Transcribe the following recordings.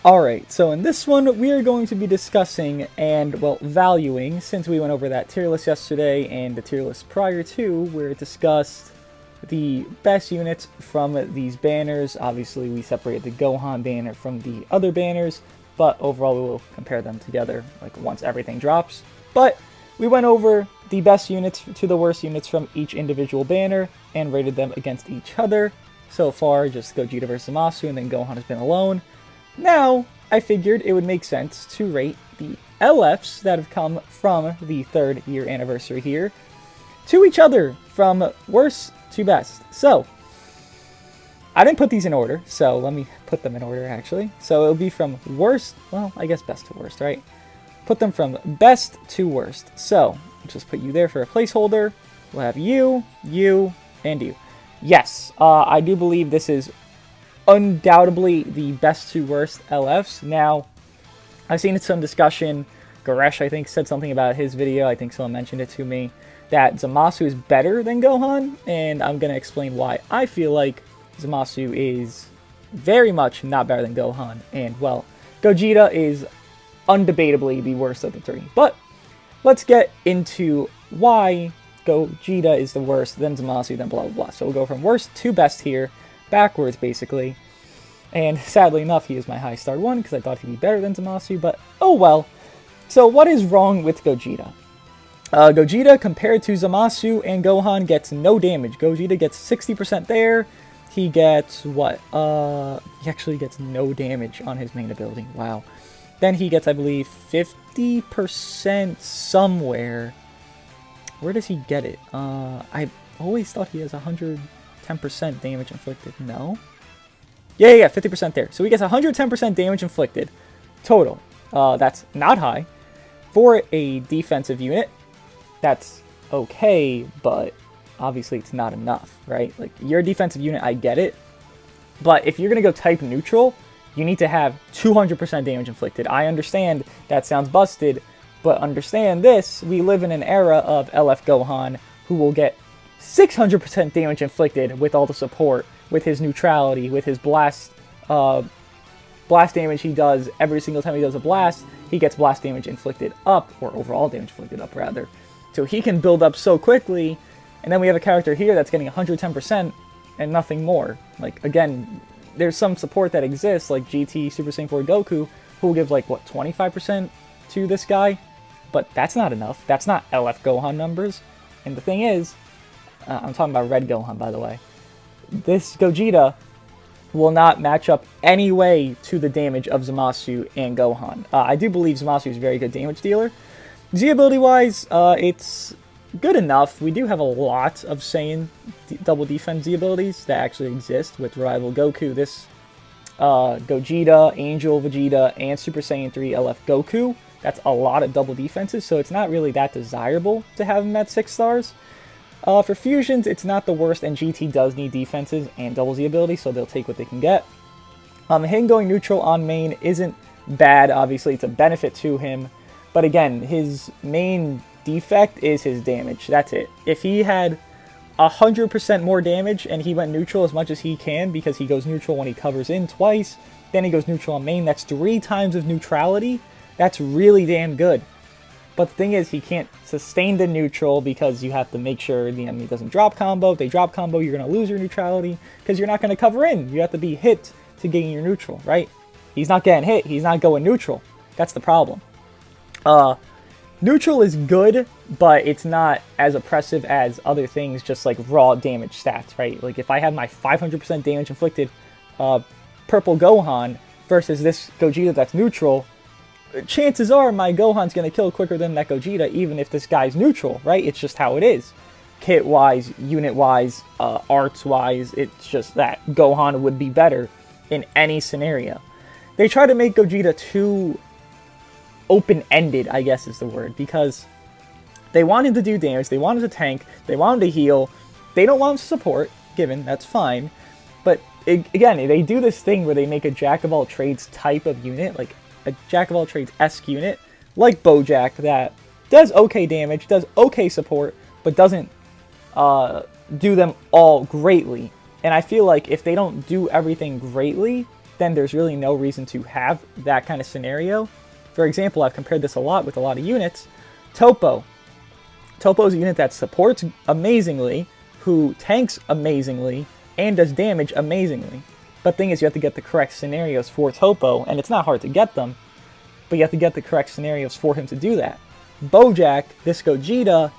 Alright, so in this one, we are going to be discussing and, well, valuing, since we went over that tier list yesterday and the tier list prior to, where it discussed the best units from these banners. Obviously, we separated the Gohan banner from the other banners, but overall, we will compare them together, like, once everything drops. But we went over the best units to the worst units from each individual banner and rated them against each other. So far, just Gogeta versus Zamasu, and then Gohan has been alone. Now, I figured it would make sense to rate the LFs that have come from the 3rd year anniversary here to each other from worst to best. So, I didn't put these in order, so let me put them in order actually. So it'll be from worst, well, I guess best to worst, right? Put them from best to worst. So, just put you there for a placeholder. We'll have you, and you. Yes, I do believe this is undoubtedly the best to worst LFs. Now, I've seen some discussion. Goresh, I think, said something about his video. I think someone mentioned it to me, that Zamasu is better than Gohan, and I'm going to explain why I feel like Zamasu is very much not better than Gohan. And, well, Gogeta is undebatably the worst of the three. But let's get into why Gogeta is the worst, then Zamasu, then blah, blah, blah. So we'll go from worst to best here, backwards, basically. And sadly enough, he is my high star one, because I thought he'd be better than Zamasu, but oh well. So what is wrong with Gogeta? Gogeta, compared to Zamasu and Gohan, gets no damage. Gogeta gets 60% there. He gets, what? He actually gets no damage on his main ability. Wow. Then he gets, I believe, 50% somewhere. Where does he get it? I always thought he has 110% damage inflicted. No? Yeah, 50% there. So he gets 110% damage inflicted total. That's not high. For a defensive unit, that's okay, but obviously it's not enough, right? Like, you're a defensive unit, I get it. But if you're going to go type neutral, you need to have 200% damage inflicted. I understand that sounds busted, but understand this, we live in an era of LF Gohan who will get 600% damage inflicted with all the support, with his neutrality, with his blast damage he does every single time he does a blast. He gets blast damage inflicted up, or overall damage inflicted up, rather. So he can build up so quickly, and then we have a character here that's getting 110% and nothing more. Like, again, there's some support that exists, like GT Super Saiyan 4 Goku, who will give, like, what, 25% to this guy? But that's not enough. That's not LF Gohan numbers. And the thing is, I'm talking about Red Gohan, by the way. This Gogeta will not match up any way to the damage of Zamasu and Gohan. I do believe Zamasu is a very good damage dealer. Z ability-wise, it's good enough. We do have a lot of Saiyan double defense Z abilities that actually exist with Rival Goku. This Gogeta, Angel Vegeta, and Super Saiyan 3 LF Goku. That's a lot of double defenses, so it's not really that desirable to have him at 6 stars. For fusions, it's not the worst, and GT does need defenses and double Z ability, so they'll take what they can get. Him going neutral on main isn't bad, obviously, it's a benefit to him. But again, his main defect is his damage, that's it. If he had 100% more damage and he went neutral as much as he can, because he goes neutral when he covers in twice, then he goes neutral on main, that's 3 times of neutrality. That's really damn good. But the thing is, he can't sustain the neutral because you have to make sure the enemy doesn't drop combo. If they drop combo, you're going to lose your neutrality because you're not going to cover in. You have to be hit to gain your neutral, right? He's not getting hit. He's not going neutral. That's the problem. Neutral is good, but it's not as oppressive as other things, just like raw damage stats, right? Like, if I have my 500% damage inflicted purple Gohan versus this Gogeta that's neutral, chances are my Gohan's going to kill quicker than that Gogeta, even if this guy's neutral, right? It's just how it is. Kit-wise, unit-wise, arts-wise, it's just that Gohan would be better in any scenario. They try to make Gogeta too open-ended, I guess is the word, because they want him to do damage, they want him to tank, they want him to heal, they don't want him to support, given, that's fine, but again, they do this thing where they make a jack-of-all-trades type of unit, like a jack-of-all-trades-esque unit, like Bojack, that does okay damage, does okay support, but doesn't do them all greatly. And I feel like if they don't do everything greatly, then there's really no reason to have that kind of scenario. For example, I've compared this a lot with a lot of units. Topo. Topo is a unit that supports amazingly, who tanks amazingly, and does damage amazingly. But the thing is, you have to get the correct scenarios for Topo, and it's not hard to get them, but you have to get the correct scenarios for him to do that. Bojack, this Gogeta,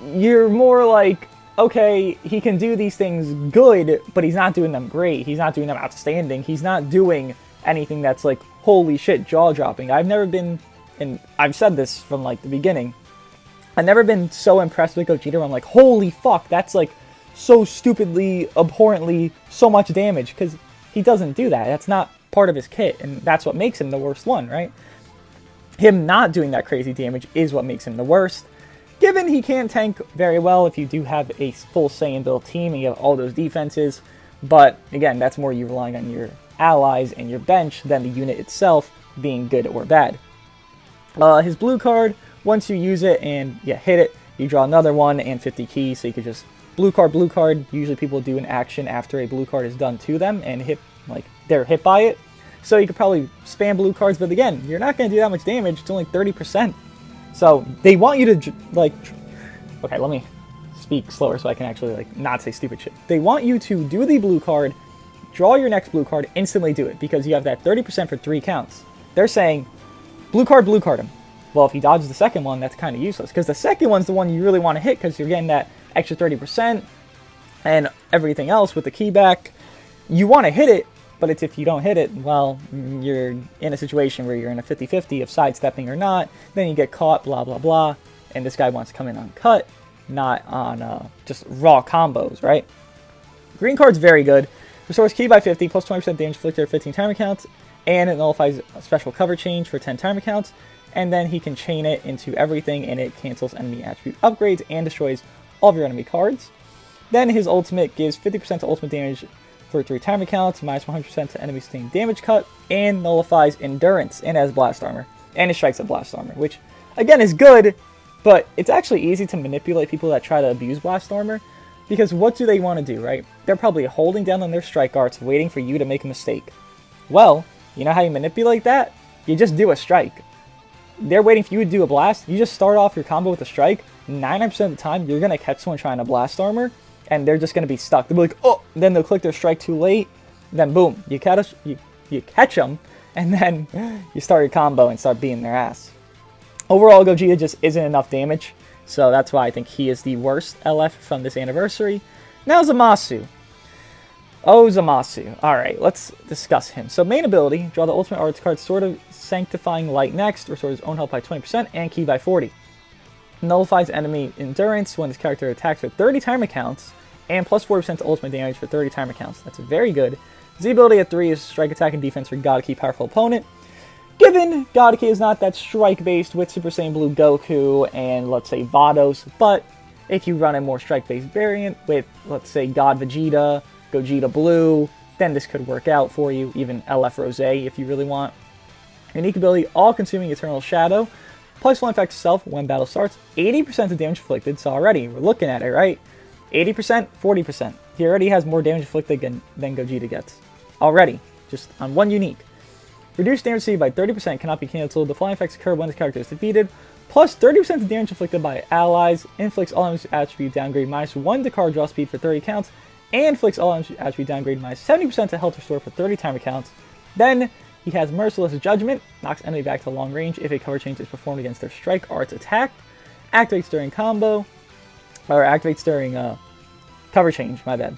you're more like, okay, he can do these things good, but he's not doing them great. He's not doing them outstanding. He's not doing anything that's like, holy shit, jaw-dropping. I've never been, and I've said this from like the beginning, I've never been so impressed with Gogeta where I'm like, holy fuck, that's like so stupidly, abhorrently, so much damage, because he doesn't do that. That's not part of his kit, and that's what makes him the worst one, right? Him not doing that crazy damage is what makes him the worst. Given he can't tank very well if you do have a full Saiyan build team and you have all those defenses, but again, that's more you relying on your allies and your bench than the unit itself being good or bad. His blue card, once you use it and you hit it, you draw another one and 50 keys, so you could just blue card. Usually people do an action after a blue card is done to them and hit, like, they're hit by it. So you could probably spam blue cards, but again, you're not going to do that much damage. It's only 30%. So they want you to, like, okay, let me speak slower so I can actually, like, not say stupid shit. They want you to do the blue card, draw your next blue card, instantly do it, because you have that 30% for 3 counts. They're saying, blue card him. Well, if he dodges the second one, that's kind of useless, because the second one's the one you really want to hit, because you're getting that extra 30% and everything else with the key back. You want to hit it, but it's if you don't hit it, well, you're in a situation where you're in a 50-50 of sidestepping or not, then you get caught, blah, blah, blah, and this guy wants to come in on cut, not on just raw combos, right? Green card's very good. Restores key by 50, plus 20% damage inflicted at 15 timer counts, and it nullifies a special cover change for 10 timer counts, and then he can chain it into everything, and it cancels enemy attribute upgrades and destroys all of your enemy cards. Then his ultimate gives 50% to ultimate damage for 3 timer counts, minus 100% to enemy sustained damage cut, and nullifies endurance, and has blast armor, and it strikes at blast armor, which again is good, but it's actually easy to manipulate people that try to abuse blast armor, because what do they want to do, right? They're probably holding down on their strike arts, waiting for you to make a mistake. Well, you know how you manipulate that? You just do a strike. They're waiting for you to do a blast. You just start off your combo with a strike. 99% of the time, you're going to catch someone trying to blast armor, and they're just going to be stuck. They'll be like, oh, then they'll click their strike too late. Then boom, you catch them, and then you start your combo and start beating their ass. Overall, Gogeta just isn't enough damage, so that's why I think he is the worst LF from this anniversary. Now Zamasu. Oh, Zamasu. Alright, let's discuss him. So main ability, draw the ultimate arts card, Sword of Sanctifying Light next, restores his own health by 20% and ki by 40. Nullifies enemy endurance when this character attacks for 30 timer counts, and plus 40% to ultimate damage for 30 timer counts. That's very good. Z ability at 3 is strike, attack, and defense for God Ki powerful opponent. Given God Ki is not that strike-based with Super Saiyan Blue Goku and, let's say, Vados, but if you run a more strike-based variant with, let's say, God Vegeta, Gogeta Blue, then this could work out for you, even LF Rose if you really want. Unique ability, All-Consuming Eternal Shadow, plus 1 effect self when battle starts, 80% of damage inflicted, so already, we're looking at it, right? 80%, 40%. He already has more damage inflicted than Gogeta gets. Already, just on one unique. Reduced damage received by 30% cannot be cancelled. The flying effects occur when this character is defeated. Plus 30% of damage inflicted by allies. Inflicts all enemies attribute downgrade minus 1 to card draw speed for 30 counts. And inflicts all enemies attribute downgrade minus 70% to health restore for 30 timer counts. Then he has Merciless Judgment. Knocks enemy back to long range if a cover change is performed against their strike arts attack. Activates during combo. Or activates during cover change, my bad.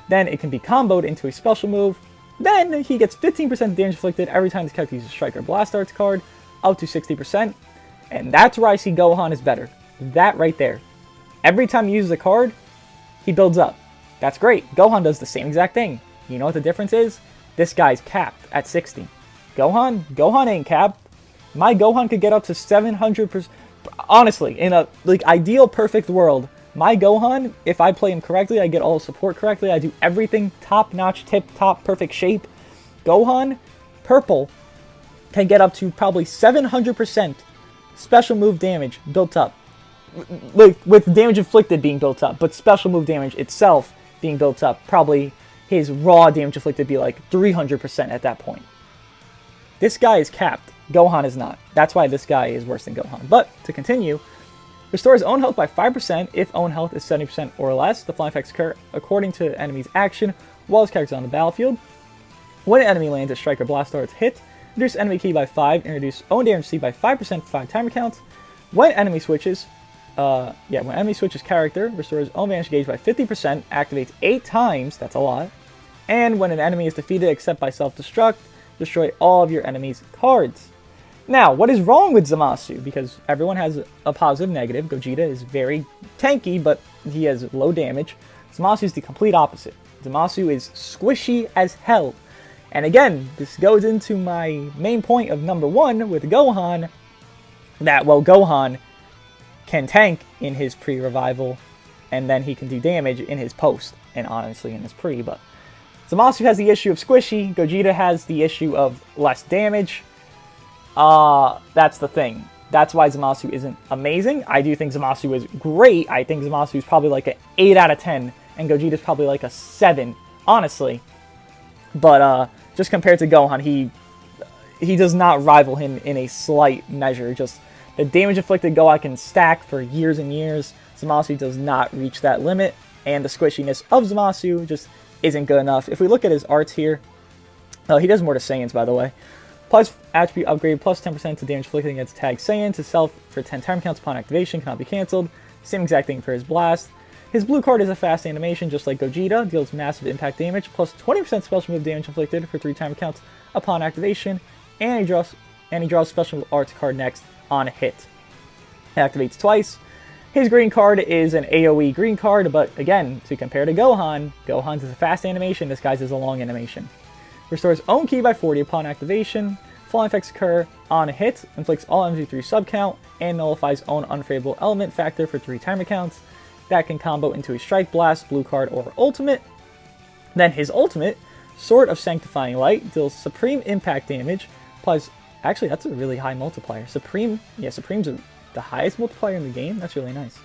Then it can be comboed into a special move. Then he gets 15% damage inflicted every time this character uses Strike or Blast Arts card, up to 60%. And that's where I see Gohan is better. That right there. Every time he uses a card, he builds up. That's great. Gohan does the same exact thing. You know what the difference is? This guy's capped at 60. Gohan ain't capped. My Gohan could get up to 700%. Honestly, in a ideal perfect world, my Gohan, if I play him correctly, I get all support correctly, I do everything top-notch, tip-top, perfect shape. Gohan, purple, can get up to probably 700% special move damage built up. With damage inflicted being built up, but special move damage itself being built up probably his raw damage inflicted be like 300% at that point. This guy is capped. Gohan is not. That's why this guy is worse than Gohan. But to continue, restores own health by 5% if own health is 70% or less. The flying effects occur according to enemy's action while his character is on the battlefield. When an enemy lands a strike or blast star, it's hit. Reduce enemy ki by 5 and reduce own damage C by 5% for 5 timer counts. When enemy switches character, restores own advantage gauge by 50%, activates 8 times, that's a lot. And when an enemy is defeated except by self-destruct, destroy all of your enemy's cards. Now, what is wrong with Zamasu? Because everyone has a positive negative. Gogeta is very tanky, but he has low damage. Zamasu is the complete opposite. Zamasu is squishy as hell. And again, this goes into my main point of number 1 with Gohan, that, well, Gohan can tank in his pre-revival, and then he can do damage in his post, and honestly in his pre, but Zamasu has the issue of squishy, Gogeta has the issue of less damage. That's the thing. That's why Zamasu isn't amazing. I do think Zamasu is great. I think Zamasu is probably like an 8 out of 10, and Gogeta is probably like a 7, honestly. But just compared to Gohan, he does not rival him in a slight measure. Just the damage inflicted Gohan can stack for years and years. Zamasu does not reach that limit, and the squishiness of Zamasu just isn't good enough. If we look at his arts here, he does more to Saiyans, by the way. Plus attribute upgrade, plus 10% to damage inflicted against tag Saiyan to self for 10 time counts upon activation, cannot be cancelled. Same exact thing for his blast. His blue card is a fast animation, just like Gogeta, deals massive impact damage, plus 20% special move damage inflicted for 3 time counts upon activation, and he draws special arts card next on hit. It activates twice. His green card is an AoE green card, but again, to compare to Gohan, Gohan's is a fast animation, this guy's is a long animation. Restores own ki by 40 upon activation. Flying effects occur on hit, inflicts all MG3 subcount, and nullifies own unfavorable element factor for 3 timer counts. That can combo into a strike, blast, blue card, or ultimate. Then his ultimate, Sword of Sanctifying Light, deals supreme impact damage, applies, actually that's a really high multiplier. Supreme's the highest multiplier in the game, that's really nice.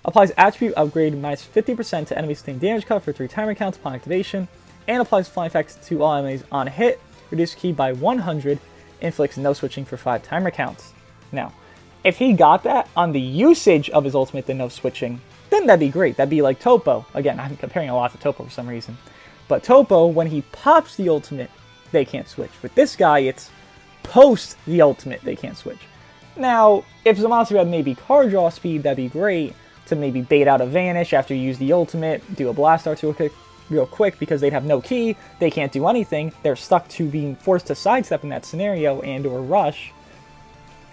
Applies attribute upgrade minus 50% to enemy sustained damage cut for 3 timer counts upon activation, and applies flying effects to all enemies on hit, reduce ki by 100, inflicts no switching for 5 timer counts. Now, if he got that on the usage of his ultimate, the no switching, then that'd be great. That'd be like Topo. Again, I'm comparing a lot to Topo for some reason. But Topo, when he pops the ultimate, they can't switch. With this guy, it's post the ultimate, they can't switch. Now, if Zamasu had maybe card draw speed, that'd be great to maybe bait out a Vanish after you use the ultimate, do a Blast Arts real quick because they'd have no ki, they can't do anything, they're stuck to being forced to sidestep in that scenario and or rush.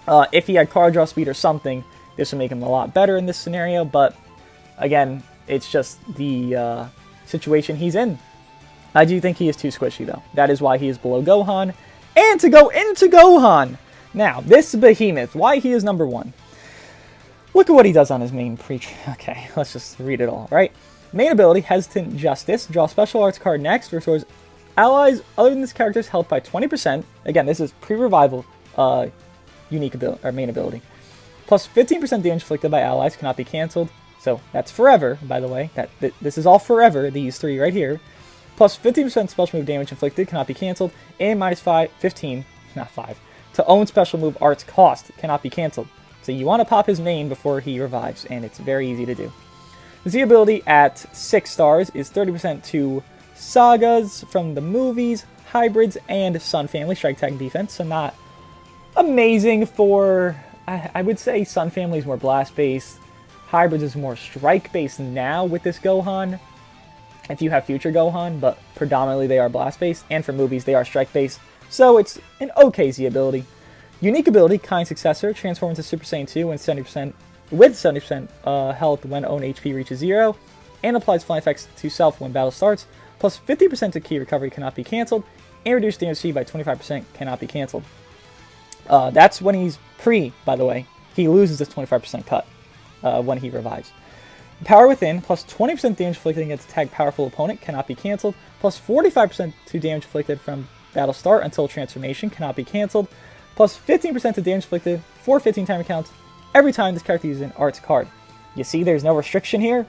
If he had card draw speed or something, this would make him a lot better in this scenario, but again, it's just the situation he's in. I do think he is too squishy though. That is why he is below Gohan. And to go into Gohan! Now, this behemoth, why he is number 1. Look at what he does on his main Okay, let's just read it all, right? Main ability, Hesitant Justice. Draw special arts card next. Restores allies other than this character's health by 20%. Again, this is pre-revival unique ability, or main ability. Plus 15% damage inflicted by allies, cannot be cancelled. So that's forever, by the way. This is all forever, these 3 right here. Plus 15% special move damage inflicted, cannot be cancelled. And minus 15, not 5, to own special move arts cost, cannot be cancelled. So you want to pop his main before he revives, and it's very easy to do. The Z ability at 6 stars is 30% to sagas from the movies, hybrids, and Sun Family strike tag and defense. So not amazing for, I would say Sun Family is more blast based. Hybrids is more strike based now with this Gohan. If you have future Gohan, but predominantly they are blast based, and for movies they are strike based. So it's an okay Z ability. Unique ability, Kind Successor, transform into Super Saiyan 2 with 70% health when own HP reaches 0, and applies flying effects to self when battle starts, plus 50% to ki recovery, cannot be cancelled, and reduce damage by 25%, cannot be cancelled. That's when he's pre, by the way. He loses this 25% cut when he revives. Power Within, plus 20% damage inflicted against a tagged powerful opponent, cannot be cancelled, plus 45% to damage inflicted from battle start until transformation, cannot be cancelled, plus 15% to damage inflicted for 15 timer counts every time this character uses an arts card. You see there's no restriction here?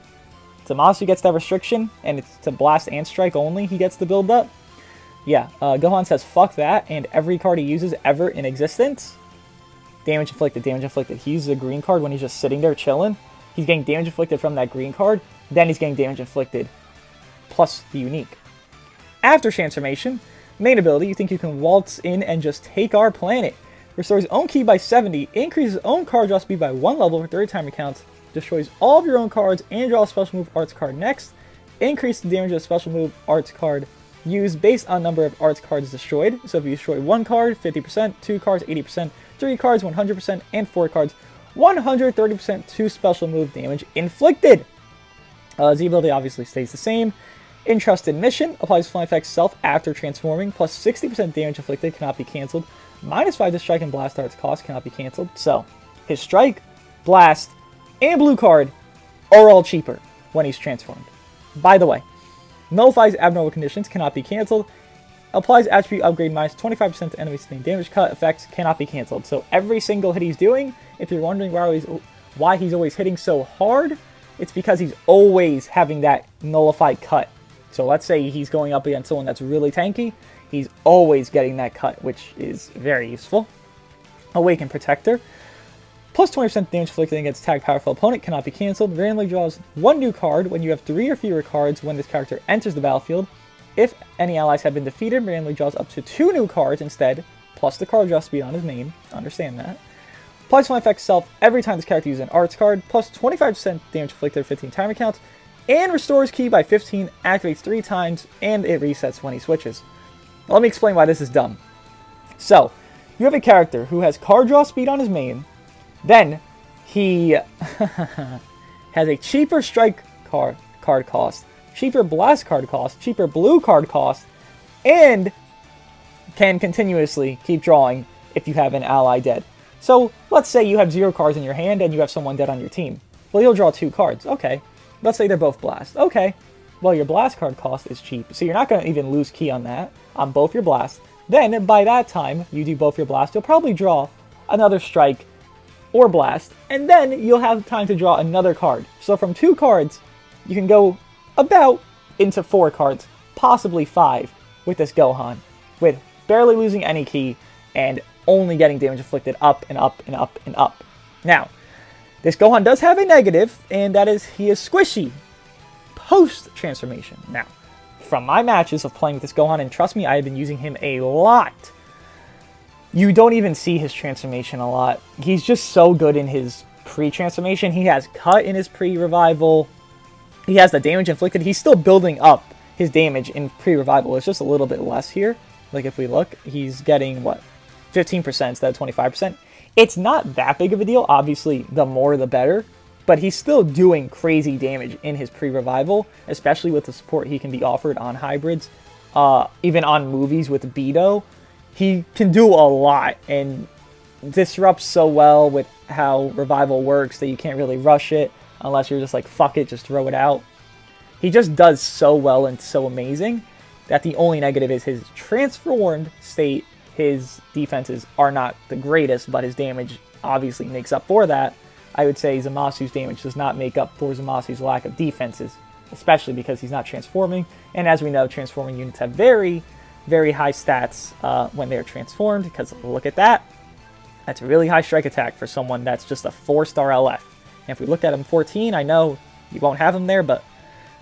Zamasu gets that restriction, and it's to blast and strike only he gets the build up. Yeah, Gohan says fuck that, and every card he uses ever in existence, damage inflicted, damage inflicted. He uses a green card when he's just sitting there chilling. He's getting damage inflicted from that green card, then he's getting damage inflicted, plus the unique. After transformation, main ability, you think you can waltz in and just take our planet. Restores own ki by 70, increases own card draw speed by 1 level for 30 timer counts, destroys all of your own cards and draw a special move arts card next, increase the damage of a special move arts card used based on number of arts cards destroyed. So if you destroy 1 card, 50%, 2 cards, 80%, 3 cards, 100%, and 4 cards, 130% to special move damage inflicted. Z ability obviously stays the same. Entrusted Mission applies flying effects self after transforming, plus 60% damage inflicted, cannot be cancelled. -5 to strike and blast arts cost, cannot be cancelled. So, his strike, blast, and blue card are all cheaper when he's transformed. By the way, nullifies abnormal conditions, cannot be cancelled. Applies attribute upgrade -25% to enemy sustained damage cut effects, cannot be cancelled. So every single hit he's doing, if you're wondering why he's always hitting so hard, it's because he's always having that nullified cut. So let's say he's going up against someone that's really tanky, he's always getting that cut, which is very useful. Awakened Protector. Plus 20% damage inflicted against tag powerful opponent, cannot be cancelled. Randomly draws 1 new card when you have 3 or fewer cards when this character enters the battlefield. If any allies have been defeated, randomly draws up to 2 new cards instead, plus the card draw speed on his main. Understand that. Applies flying effects self every time this character uses an arts card, plus 25% damage inflicted 15 timer counts, and restores ki by 15, activates 3 times, and it resets when he switches. Now, let me explain why this is dumb. So, you have a character who has card draw speed on his main, then he has a cheaper strike card cost, cheaper blast card cost, cheaper blue card cost, and can continuously keep drawing if you have an ally dead. So, let's say you have 0 cards in your hand and you have someone dead on your team. Well, you'll draw 2 cards. Okay. Let's say they're both blast. Okay. Well, your blast card cost is cheap, so you're not going to even lose ki on that, on both your blasts. Then, by that time, you do both your blasts, you'll probably draw another strike or blast, and then you'll have time to draw another card. So from 2 cards, you can go about into 4 cards, possibly 5, with this Gohan, with barely losing any ki, and only getting damage inflicted up and up and up and up. Now, this Gohan does have a negative, and that is he is squishy post-transformation. Now, from my matches of playing with this Gohan, and trust me, I have been using him a lot, you don't even see his transformation a lot. He's just so good in his pre-transformation. He has cut in his pre-revival. He has the damage inflicted. He's still building up his damage in pre-revival. It's just a little bit less here. Like if we look, he's getting, what, 15% instead of 25%. It's not that big of a deal. Obviously, the more the better. But he's still doing crazy damage in his pre-revival, especially with the support he can be offered on hybrids. Even on movies with Beto. He can do a lot and disrupts so well with how revival works that you can't really rush it unless you're just like, fuck it, just throw it out. He just does so well and so amazing that the only negative is his transformed state. His defenses are not the greatest, but his damage obviously makes up for that. I would say Zamasu's damage does not make up for Zamasu's lack of defenses, especially because he's not transforming. And as we know, transforming units have very high stats when they're transformed, because look at that. That's a really high strike attack for someone that's just a 4-star LF. And if we look at him 14, I know you won't have him there, but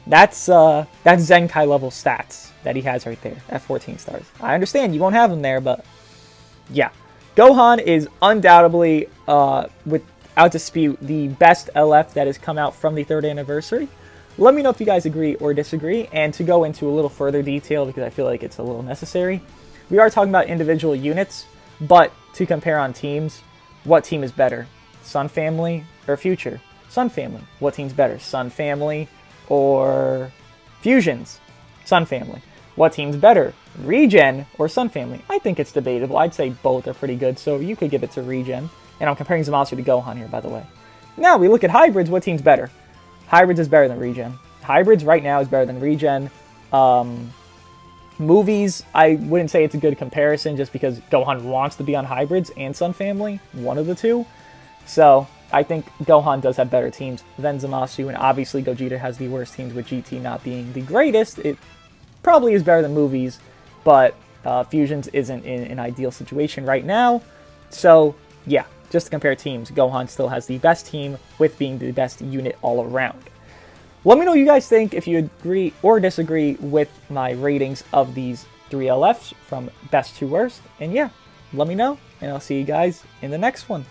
that's Zenkai level stats that he has right there at 14 stars. I understand you won't have him there, but yeah. Gohan is undoubtedly, without dispute, the best LF that has come out from the 3rd anniversary. Let me know if you guys agree or disagree, and to go into a little further detail, because I feel like it's a little necessary, we are talking about individual units, but to compare on teams, what team is better? Sun Family or Future? Sun Family. What team's better? Sun Family or Fusions? Sun Family. What team's better? Regen or Sun Family? I think it's debatable. I'd say both are pretty good, so you could give it to Regen. And I'm comparing Zamasu to Gohan here, by the way. Now, we look at hybrids. What team's better? Hybrids is better than Regen. Hybrids right now is better than Regen. Movies, I wouldn't say it's a good comparison just because Gohan wants to be on hybrids and Sun Family. One of the two. So, I think Gohan does have better teams than Zamasu, and obviously Gogeta has the worst teams, with GT not being the greatest. It probably is better than movies, but Fusions isn't in an ideal situation right now. So, yeah, just to compare teams, Gohan still has the best team with being the best unit all around. Let me know what you guys think, if you agree or disagree with my ratings of these 3 LFs from best to worst. And yeah, let me know, and I'll see you guys in the next one.